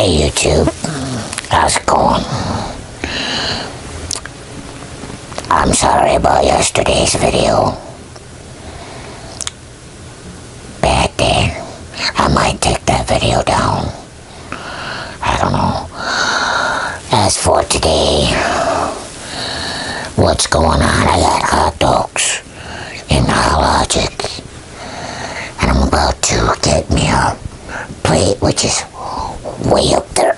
Hey YouTube, how's it going? I'm sorry about yesterday's video. Bad day. I might take that video down. I don't know. As for today, what's going on? I got hot dogs in Logic, and I'm about to get me a plate which is way up there.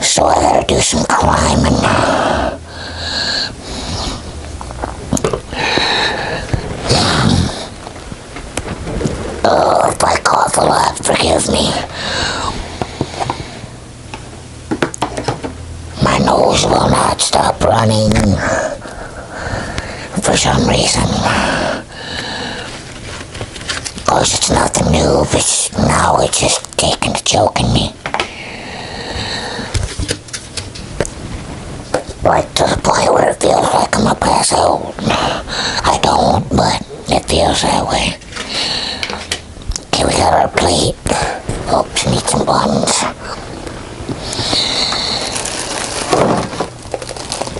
So I gotta do some climbing. Oh, if I cough a lot, forgive me. My nose will not stop running for some reason. Of course, it's nothing new, but now it's just taking a joke in me. Like to the point where it feels like I'm a pass out. I don't, but it feels that way. Okay, we got our plate. Oops, need some buns.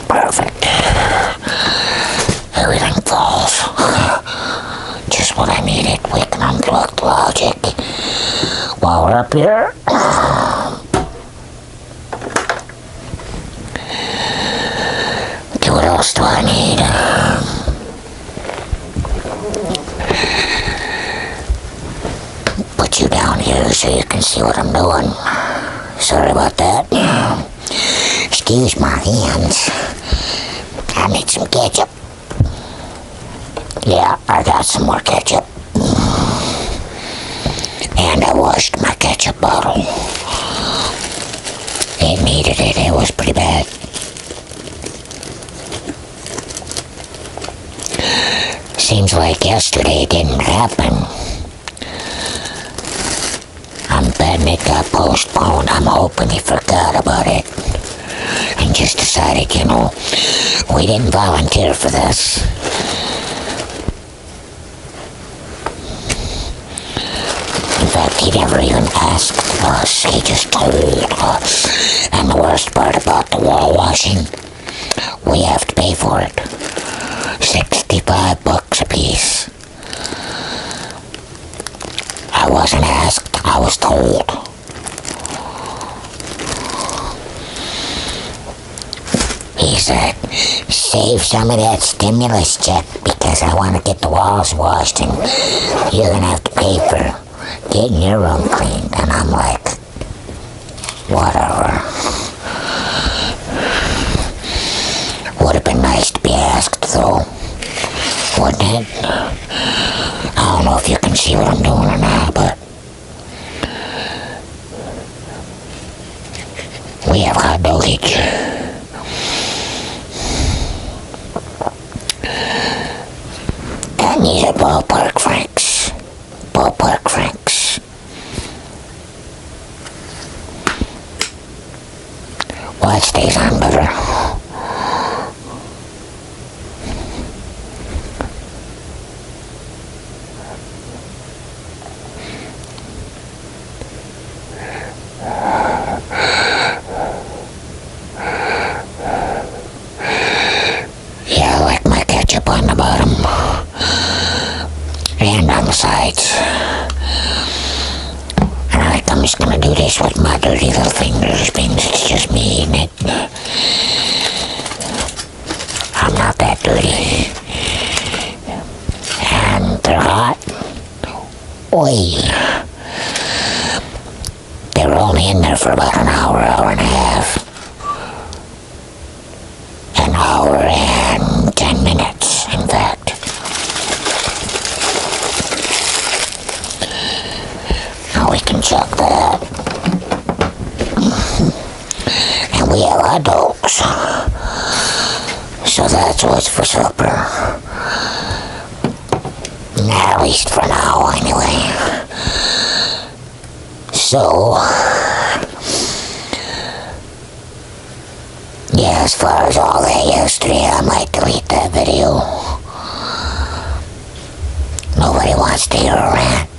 Perfect. Everything falls. Just what I needed. We can unplug the Logic while we're up here. Okay, what else do I need? Put you down here so you can see what I'm doing. Sorry about that. Excuse my hands. I need some ketchup. Yeah, I got some more ketchup. And I washed my ketchup bottle. It needed it. It was pretty bad. Seems like yesterday didn't happen. I'm betting it got postponed. I'm hoping he forgot about it and just decided, we didn't volunteer for this. In fact, he never even asked us. He just told us. And the worst part about the wall washing, we have to pay for it. $65 a piece. I wasn't asked, I was told. He said, save some of that stimulus check because I want to get the walls washed and you're going to have to pay for getting your room cleaned. And I'm like, whatever. Would have been nice to be asked though, wouldn't it? I don't know if you can see what I'm doing or not, but we have hot dogage. And these are ballpark franks. Ballpark franks. Well, it stays on better. Yeah, I like my ketchup on the bottom and on the sides. And I'm just gonna do this with my dirty little fingers, means it's just me eating it. I'm not that dirty. And they're hot. Oi. They were only in there for about an hour, hour and a half. An hour and 10 minutes, in fact. Now we can chuck that. And we have hot dogs. So that's what's for supper. At least for now, anyway. So, yeah, as far as all that yesterday, I might delete that video. Nobody wants to hear a rant,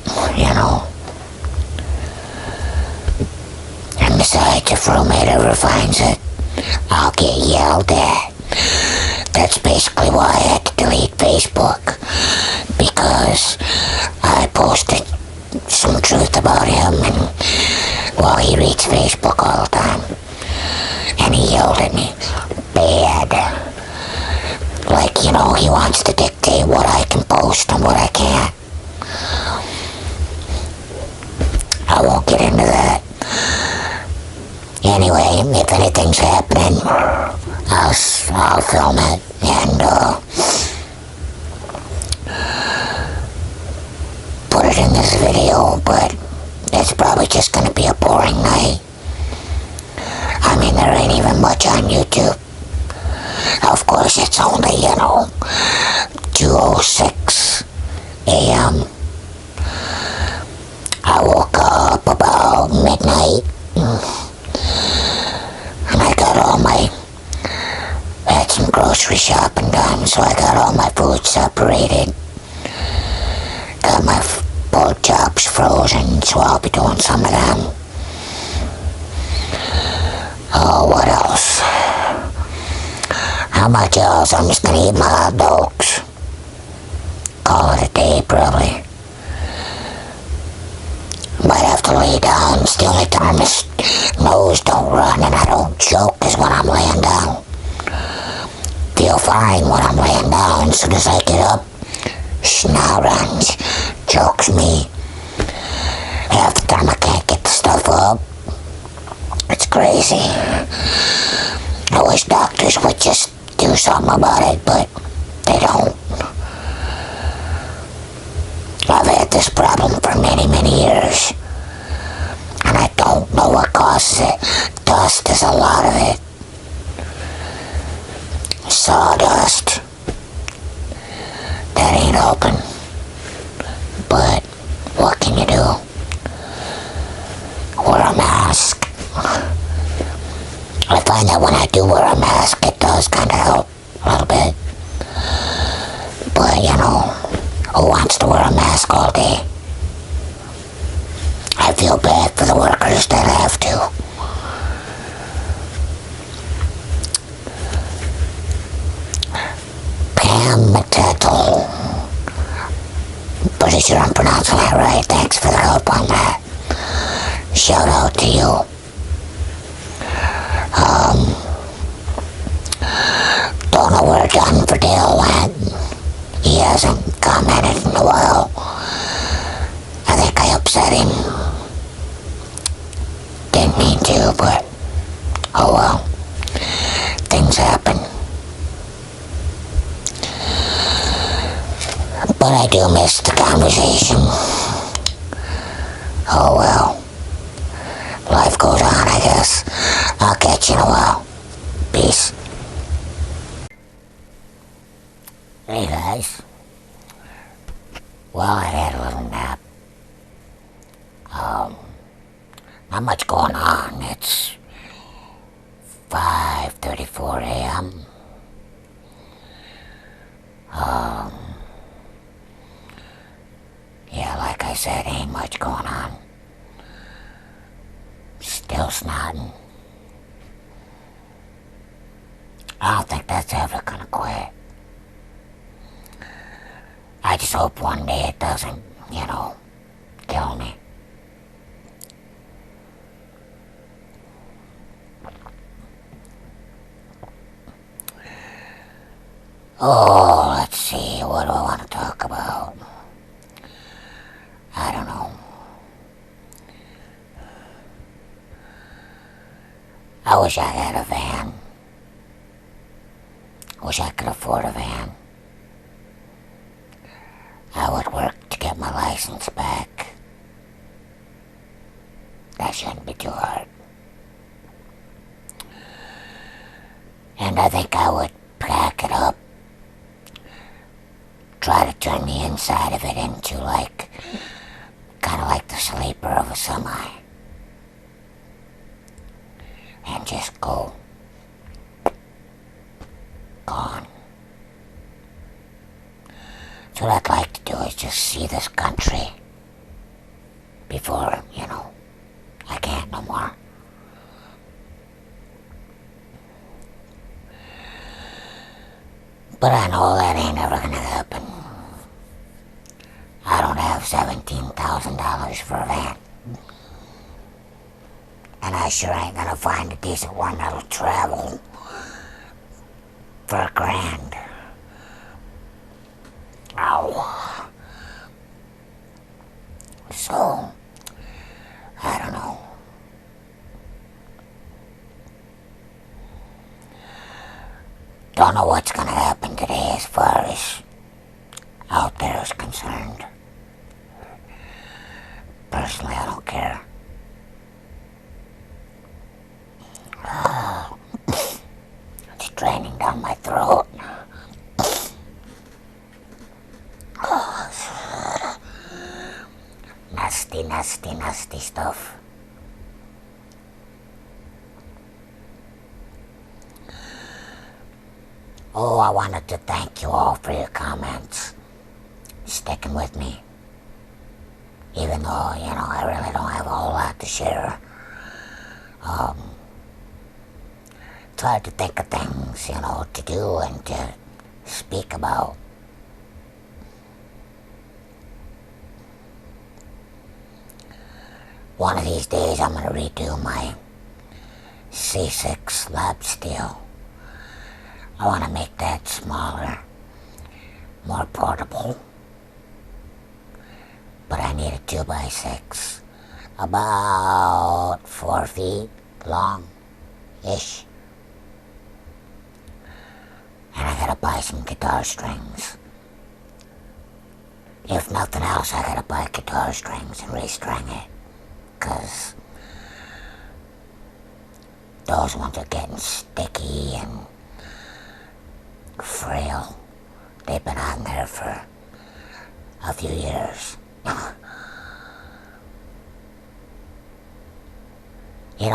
if roommate ever finds it, I'll get yelled at. That's basically why I had to delete Facebook, because I posted some truth about him, and well, he reads Facebook all the time, and he yelled at me bad, like, you know, he wants to dictate what I can post and what I can't. I won't get into that. Anyway, if anything's happening, I'll film it, and put it in this video, but it's probably just gonna be a boring night. I mean, there ain't even much on YouTube. Of course, it's only, 2:06 a.m. I woke up about midnight, and I had some grocery shopping done, so I got all my food separated. Got my pork chops frozen, so I'll be doing some of them. Oh, what else? How much else? I'm just gonna eat my hot dogs. Call it a day, probably. Might have to lay down. It's the only time my nose don't run and I don't choke is when I'm laying down. Feel fine when I'm laying down. As soon as I get up, snot runs, chokes me. Half the time I can't get the stuff up. It's crazy. I wish doctors would just do something about it, but they don't. I've had this problem for many, many years, and I don't know what causes it. Dust is a lot of it. Sawdust. That ain't helping. But what can you do? Wear a mask. I find that when I do wear a mask, it does kind of help a little bit. But, who wants to wear a mask all day? I feel bad for the workers that have to. Pam Mattel. Pretty sure I'm pronouncing that right. Thanks for the help on that. Shout out to you. Don't know where Don Verdale went. He hasn't commented in a while. I think I upset him. Didn't mean to, but oh well. Things happen. But I do miss the conversation. Oh well. Life goes on, I guess. I'll catch you in a while. Peace. Hey guys. Well, I had a little nap. Not much going on. It's 5:34 a.m. Yeah, like I said, ain't much going on. Still snotting. I don't think that's ever gonna quit. I just hope one day it doesn't, kill me. Oh, let's see, what do I want to talk about? I don't know. I wish I had a van. Wish I could afford a van. I would work to get my license back. That shouldn't be too hard. And I think I would pack it up. Try to turn the inside of it into kind of like the sleeper of a semi. And just go. Gone. So what I'd like to do is just see this country before, I can't no more. But I know that ain't never gonna happen. I don't have $17,000 for a van. And I sure ain't gonna find a decent one that'll travel for $1,000. Ow. So, I don't know. Don't know what's gonna happen today as far as out there is concerned. Personally, I don't care. It's draining down my throat. Nasty, nasty, nasty stuff. Oh, I wanted to thank you all for your comments. Sticking with me. Even though, I really don't have a whole lot to share. It's hard to think of things, to do and to speak about. One of these days I'm going to redo my C6 lap steel. I want to make that smaller, more portable. But I need a 2x6, about 4 feet long-ish. And I gotta buy some guitar strings. If nothing else, I gotta buy guitar strings and restring it. 'Cause those ones are getting sticky and frail. They've been on there for a few years.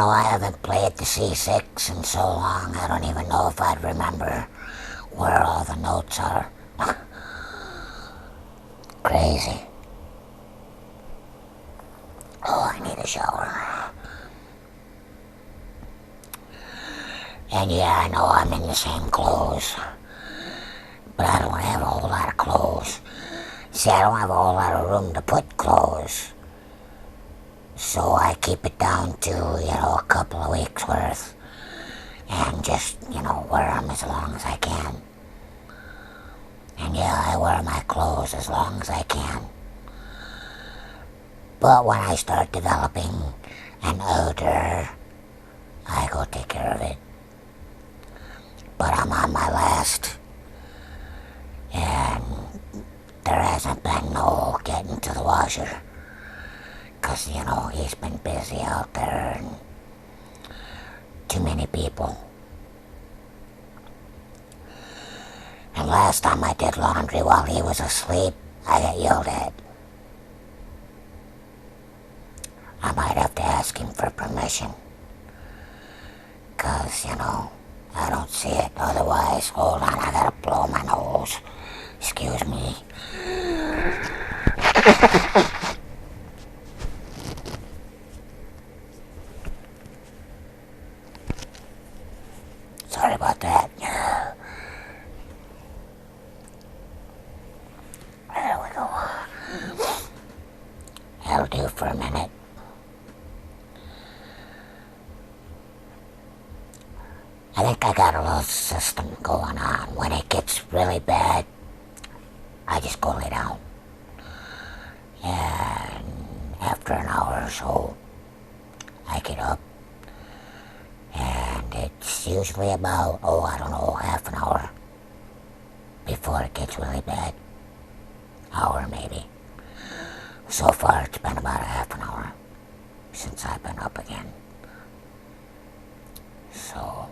I haven't played the C6 in so long, I don't even know if I'd remember where all the notes are. Crazy. Oh, I need a shower. And yeah, I know I'm in the same clothes, but I don't have a whole lot of clothes. See, I don't have a whole lot of room to put clothes. So I keep it down to, a couple of weeks worth. And just, wear them as long as I can. And yeah, I wear my clothes as long as I can. But when I start developing an odor, I go take care of it. But I'm on my last. And there hasn't been no getting to the washer. 'Cause, he's been busy out there and too many people. And last time I did laundry while he was asleep, I got yelled at. I might have to ask him for permission. 'Cause, I don't see it. Otherwise, hold on, I gotta blow my nose. Excuse me. Sorry about that. There we go. That'll do for a minute. I think I got a little system going on. When it gets really bad, I just go lay down. And after an hour or so, I get up. And it's usually about, half an hour before it gets really bad. Hour maybe. So far it's been about a half an hour since I've been up again. So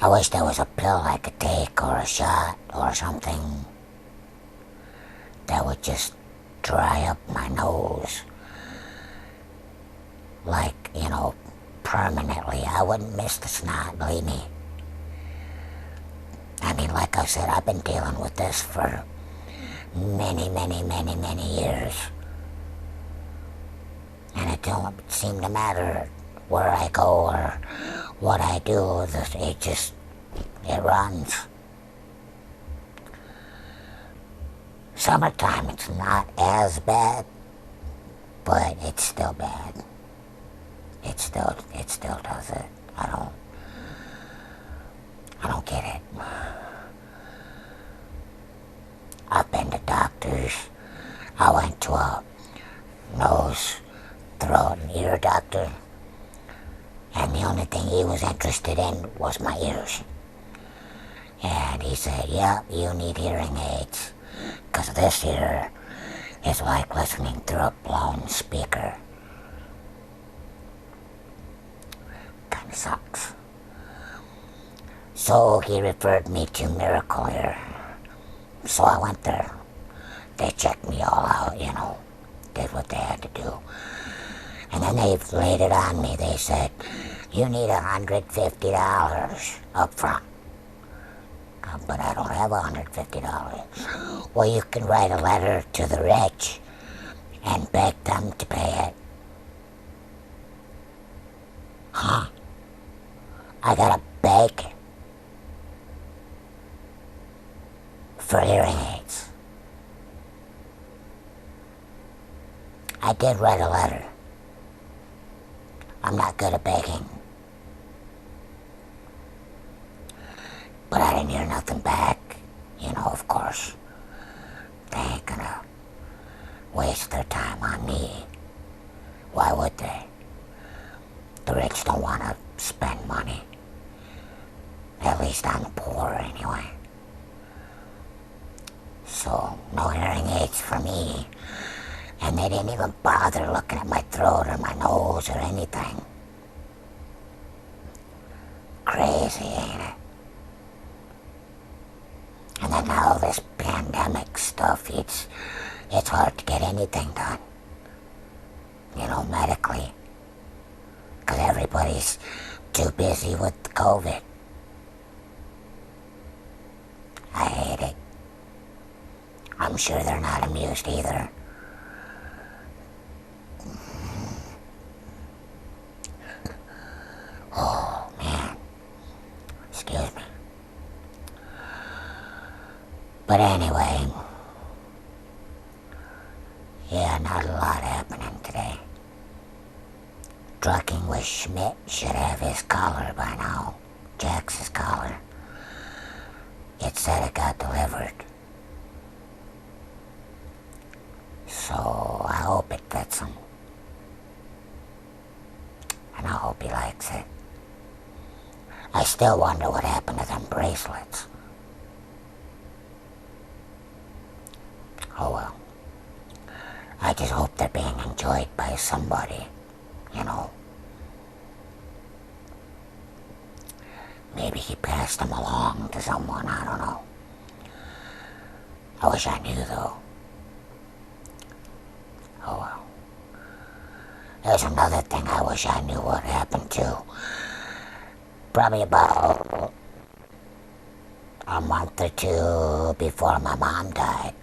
I wish there was a pill I could take or a shot or something that would just dry up my nose. Like, permanently. I wouldn't miss the snot, believe me. I mean, like I said, I've been dealing with this for many, many, many, many years. And it don't seem to matter where I go or what I do is it runs. Summertime, it's not as bad, but it's still bad. It still does it. I don't get it. I've been to doctors. I went to a nose, throat, and ear doctor, and the only thing he was interested in was my ears. And he said, yeah, you need hearing aids, because this ear is like listening through a blown speaker. Kinda sucks. So he referred me to Miracle Ear. So I went there. They checked me all out, did what they had to do. And then they laid it on me. They said, you need $150 up front. But I don't have $150. Well, you can write a letter to the rich and beg them to pay it. Huh? I gotta beg for hearing aids. I did write a letter. I'm not good at begging. But I didn't hear nothing back. Of course. They ain't gonna waste their time on me. Why would they? The rich don't want to spend money. At least on the poor, anyway. So, no hearing aids for me. And they didn't even bother looking at my throat or my nose or anything. Crazy, ain't it? And then all this pandemic stuff, it's hard to get anything done. Medically. Because everybody's too busy with COVID. I hate it. I'm sure they're not amused either. Oh, man. Excuse me. But anyway, yeah, not a lot happening today. Trucking with Schmidt should have his collar by now. Jax's collar. It said it got delivered. So I hope it fits him. And I hope he likes it. I still wonder what happened to them bracelets. Oh well. I just hope they're being enjoyed by somebody, Maybe he passed them along to someone, I don't know. I wish I knew, though. Oh well. There's another thing I wish I knew what happened to. Probably about a month or two before my mom died,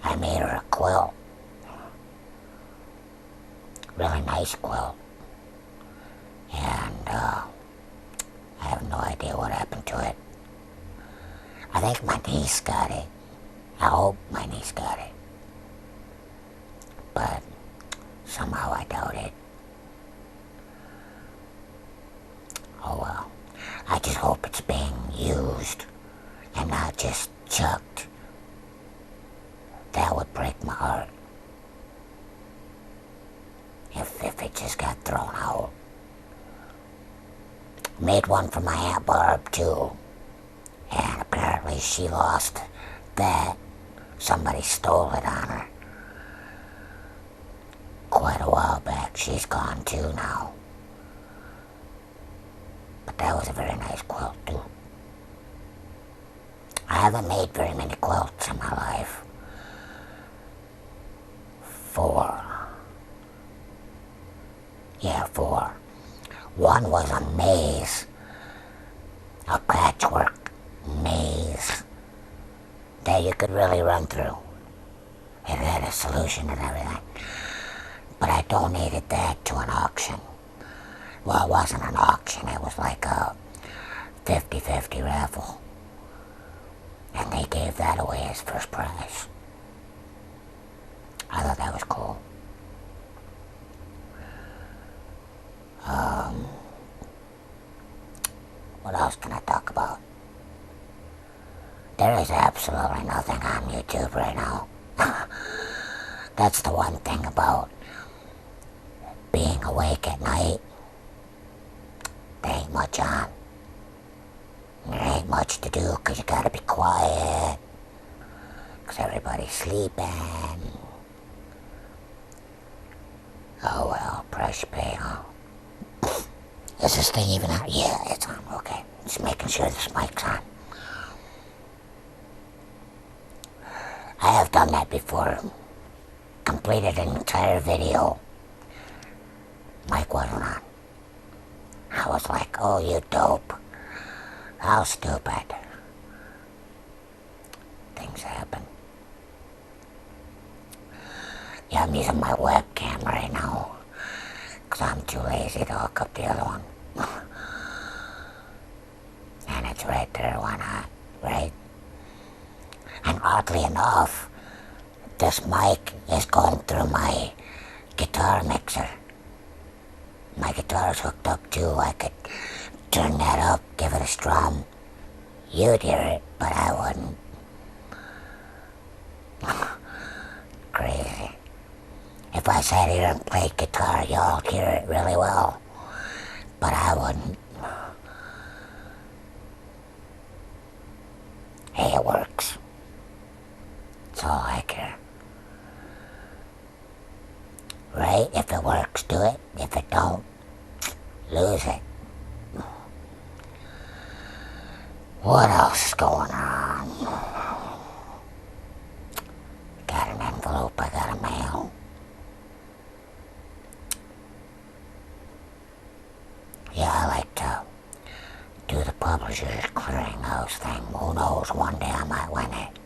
I made her a quilt. Really nice quilt. And I have no idea what happened to it. I think my niece got it. I hope my niece got it. But somehow I doubt it. Oh well. I just hope it's being used and not just chucked. That would break my heart. If it just got thrown out. Made one for my Aunt Barb too. And apparently she lost that. Somebody stole it on her. Quite a while back. She's gone too now. But that was a very nice quilt too. I haven't made very many quilts in my life. 4. Yeah, 4. One was a maze. A patchwork maze that you could really run through. It had a solution and everything. But I donated that to an auction. Well, it wasn't an auction, it was like a 50-50 raffle. And they gave that away as first prize. I thought that was cool. What else can I talk about? There is absolutely nothing on YouTube right now. That's the one thing about being awake at night. There ain't much on. There ain't much to do because you gotta be quiet. Because everybody's sleeping. Oh well, press pay, huh? Is this thing even on? Yeah, it's on. Okay. Just making sure this mic's on. I have done that before. Completed an entire video. Mic wasn't on. I was like, oh, you dope. How stupid. Things happen. Yeah, I'm using my webcam right now. Because I'm too lazy to hook up the other one. And it's right there, why not? Right? And oddly enough, this mic is going through my guitar mixer. My guitar's hooked up too. I could turn that up, give it a strum. You'd hear it, but I wouldn't. Crazy. If I sat here and played guitar, y'all hear it really well. But I wouldn't. Hey, it works. That's all I care. Right? If it works, do it. If it don't, lose it. What else is going on? Got an envelope I gotta mail. Yeah, I like to do the Publishers Clearinghouse thing. Who knows, one day I might win it.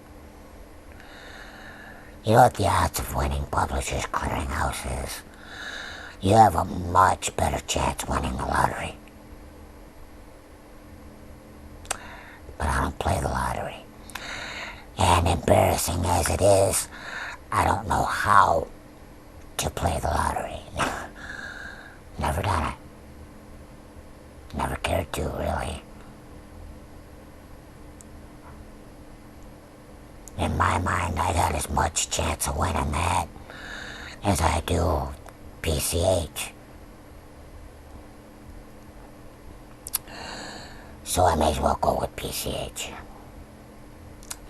You know what the odds of winning Publishers Clearinghouse is? You have a much better chance winning the lottery. But I don't play the lottery. And embarrassing as it is, I don't know how to play the lottery. Never done it. Never cared to, really. In my mind, I got as much chance of winning that as I do PCH. So I may as well go with PCH.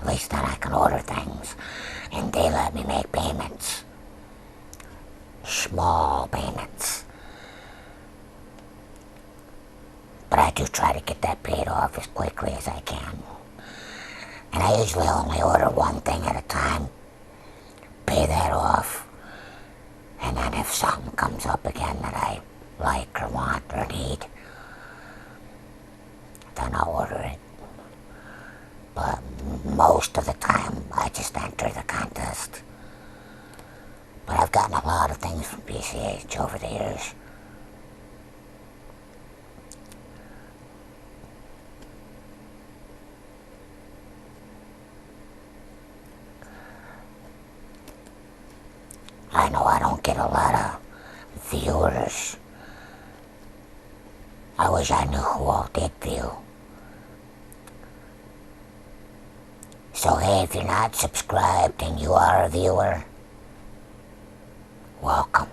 At least then I can order things, and they let me make payments. Small payments. But I do try to get that paid off as quickly as I can. And I usually only order one thing at a time, pay that off, and then if something comes up again that I like or want or need, then I'll order it. But most of the time, I just enter the contest. But I've gotten a lot of things from PCH over the years. I know I don't get a lot of viewers. I wish I knew who all did view. So hey, if you're not subscribed and you are a viewer, welcome,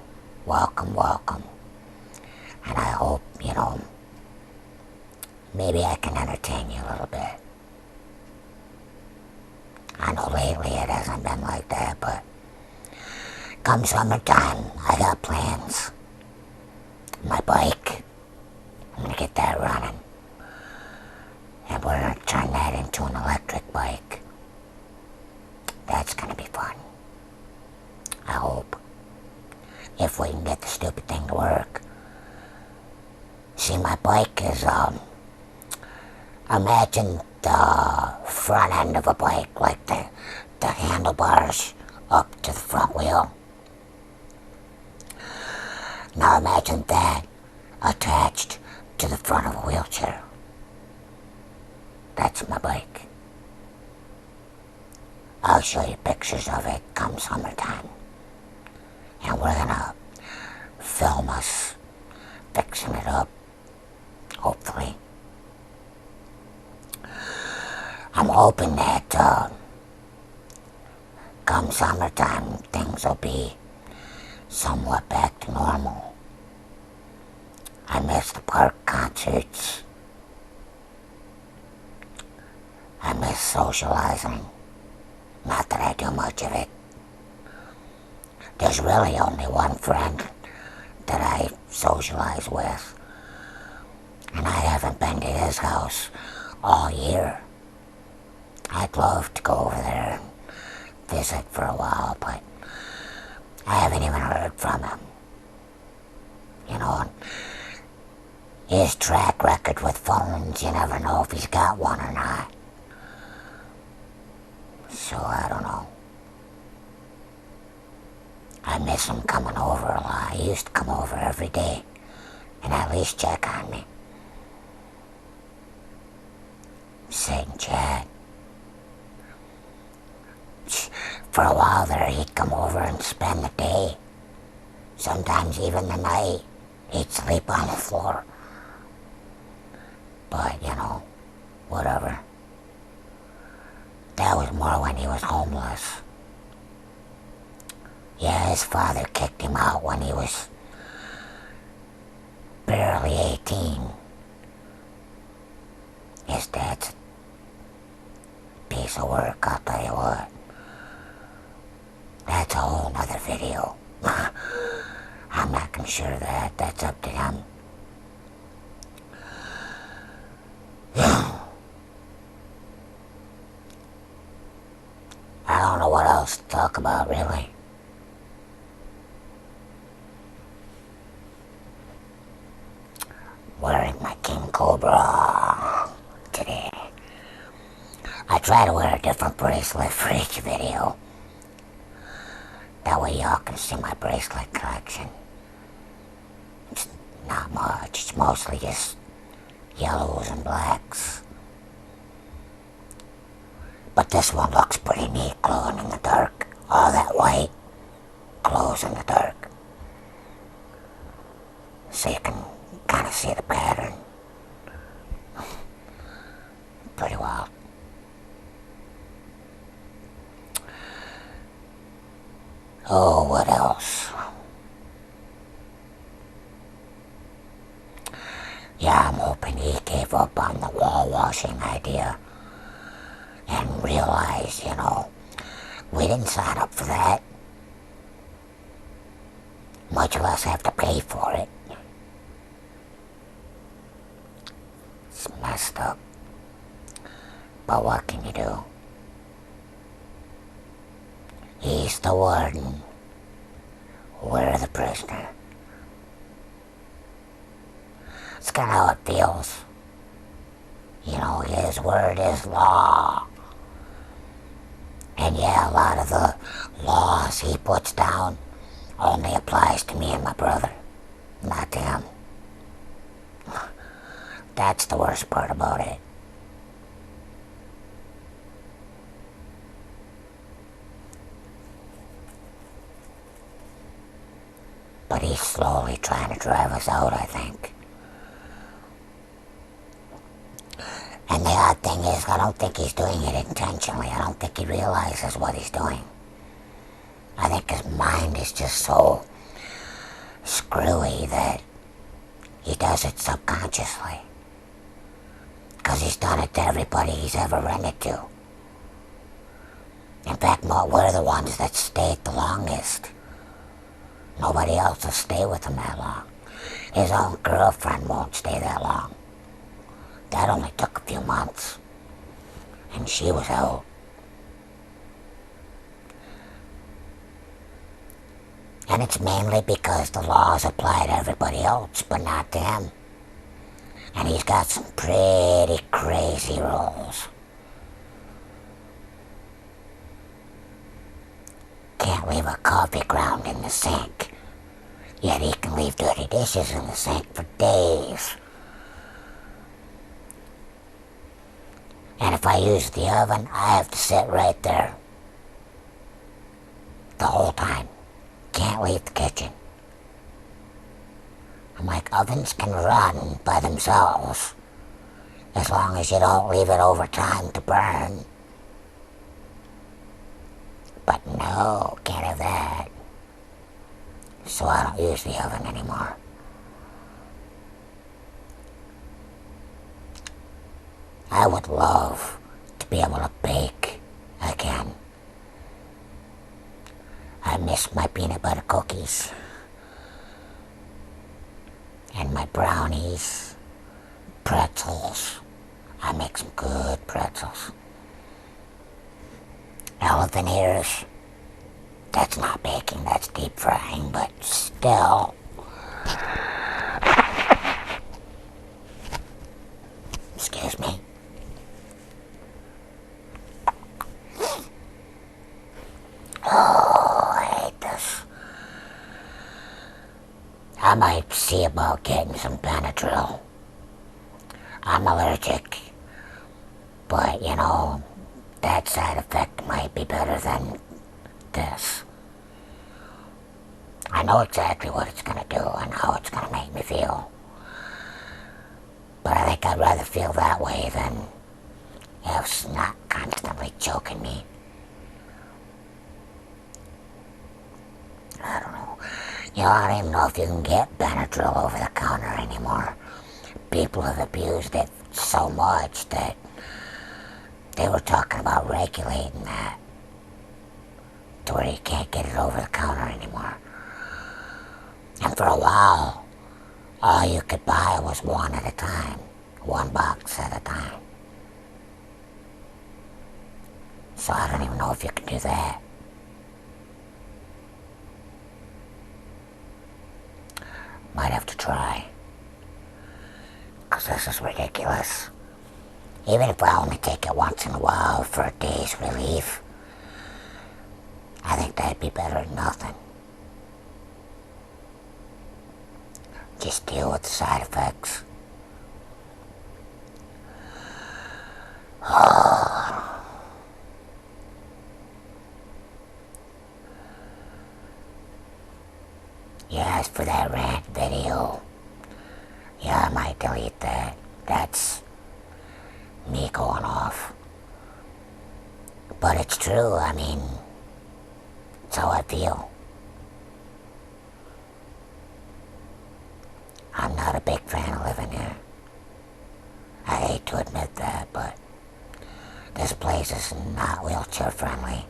welcome, welcome. And I hope, maybe I can entertain you a little bit. I know lately it hasn't been like that, but come summertime, I got plans. My bike, I'm gonna get that running. And we're gonna turn that into an electric bike. That's gonna be fun. I hope. If we can get the stupid thing to work. See, my bike is, imagine the front end of a bike, like the handlebars up to the front wheel. Now imagine that attached to the front of a wheelchair. That's my bike. I'll show you pictures of it come summertime. And we're gonna film us fixing it up, hopefully. I'm hoping that come summertime things will be somewhat back to normal. I miss the park concerts. I miss socializing. Not that I do much of it. There's really only one friend that I socialize with, and I haven't been to his house all year. I'd love to go over there and visit for a while, but I haven't even heard from him. You know, his track record with phones, you never know if he's got one or not. So I don't know. I miss him coming over a lot. He used to come over every day and at least check on me. Sit and chat. For a while there, he'd come over and spend the day. Sometimes even the night. He'd sleep on the floor. But, you know, whatever. That was more when he was homeless. Yeah, his father kicked him out when he was barely 18. His dad's a piece of work, I'll tell you what. That's a whole nother video. I'm not gonna share that. That's up to them. I don't know what else to talk about, really. Wearing my King Cobra today. I try to wear a different bracelet for each video. That way y'all can see my bracelet collection. It's not much, it's mostly just yellows and blacks. But this one looks pretty neat, glowing in the dark. All that white glows in the dark. So you can kind of see the pattern. Pretty wild. Oh, what else? Yeah, I'm hoping he gave up on the wall washing idea and realized, you know, we didn't sign up for that. Much of us have to pay for it. It's messed up. But what can you do? He's the warden. We're the prisoner. It's kind of how it feels. You know, his word is law. And yeah, a lot of the laws he puts down only applies to me and my brother, not to him. That's the worst part about it. But he's slowly trying to drive us out, I think. And the odd thing is, I don't think he's doing it intentionally. I don't think he realizes what he's doing. I think his mind is just so screwy that he does it subconsciously. Because he's done it to everybody he's ever rented to. In fact, we're the ones that stayed the longest. Nobody else will stay with him that long. His own girlfriend won't stay that long. That only took a few months. And she was out. And it's mainly because the laws apply to everybody else, but not to him. And he's got some pretty crazy rules. Can't leave a coffee ground in the sink. Yet he can leave dirty dishes in the sink for days. And if I use the oven, I have to sit right there the whole time. Can't leave the kitchen. I'm like, ovens can run by themselves as long as you don't leave it over time to burn. But no, can't have that. So I don't use the oven anymore. I would love to be able to bake again. I miss my peanut butter cookies and my brownies, pretzels. I make some good pretzels. Elephant ears. That's not baking, that's deep frying, but still. Excuse me. Oh, I hate this. I might see about getting some Benadryl. I'm allergic, but you know, that side effect might be better than this. I know exactly what it's going to do and how it's going to make me feel. But I think I'd rather feel that way than have snot constantly choking me. I don't know. You know, I don't even know if you can get Benadryl over the counter anymore. People have abused it so much that they were talking about regulating that to where you can't get it over the counter anymore. And for a while, all you could buy was one at a time, one box at a time. So I don't even know if you can do that. Might have to try. Because this is ridiculous. Even if I only take it once in a while for a day's relief, I think that'd be better than nothing. Just deal with the side effects. Yeah, as for that rant video, yeah, I might delete that. That's me going off. But it's true, I mean, it's how I feel. I'm not a big fan of living here. I hate to admit that, but this place is not wheelchair friendly.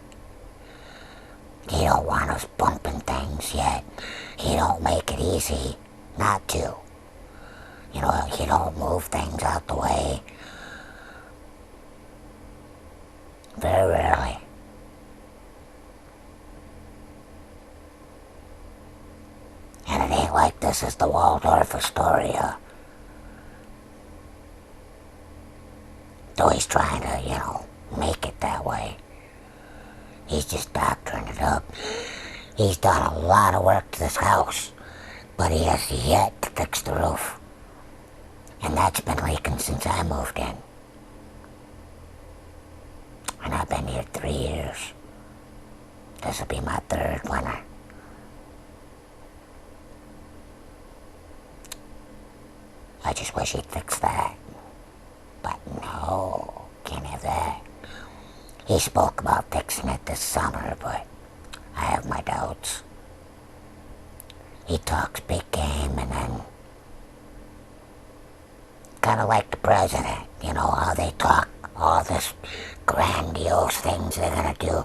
He don't want us bumping things, yet he don't make it easy not to. You know, he don't move things out the way. Very rarely. And it ain't like this is the Waldorf Astoria. Though he's trying to, you know, make it that way. He's just doctoring it up. He's done a lot of work to this house, but he has yet to fix the roof. And that's been leaking since I moved in. And I've been here 3 years. This will be my third winter. I just wish he'd fix that. But no, can't have that. He spoke about fixing it this summer, but I have my doubts. He talks big game and then kind of like the president, you know, how they talk all this grandiose things they're gonna do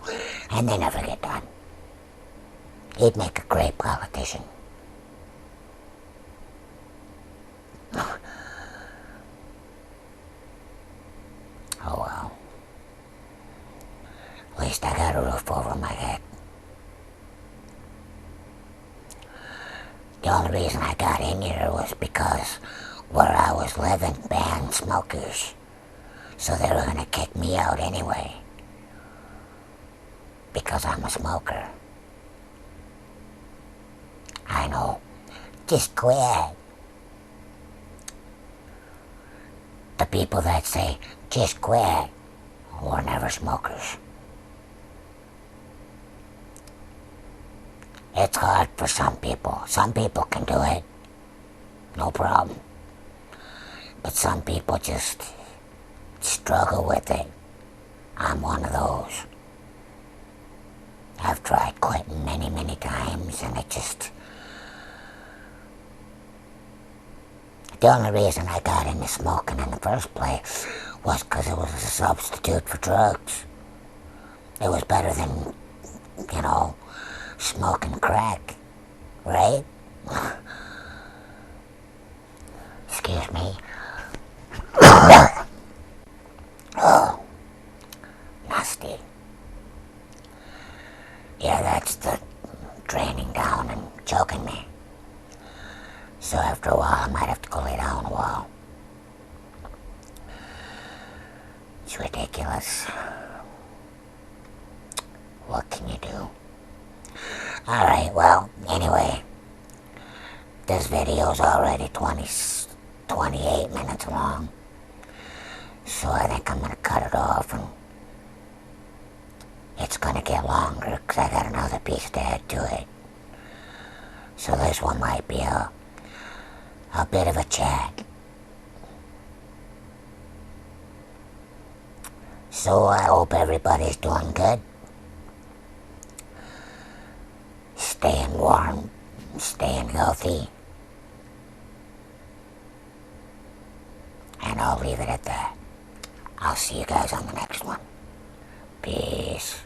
and they never get done. He'd make a great politician. Oh well. At least I got a roof over my head. The only reason I got in here was because where I was living banned smokers. So they were gonna kick me out anyway. Because I'm a smoker. I know, Just quit. The people that say, just quit, were never smokers. It's hard for some people. Some people can do it, no problem. But some people just struggle with it. I'm one of those. I've tried quitting many, many times, and it just... The only reason I got into smoking in the first place was because it was a substitute for drugs. It was better than, smoking crack, right? Excuse me. Oh, nasty. Yeah, that's the draining down and choking me. So after a while, I might have to go lay down a while. It's ridiculous. What can you do? Alright, well, anyway, this video's already 28 minutes long. So I think I'm gonna cut it off, and it's gonna get longer because I got another piece to add to it. So this one might be a bit of a chat. So I hope everybody's doing good. Staying warm, staying healthy. And I'll leave it at that. I'll see you guys on the next one. Peace.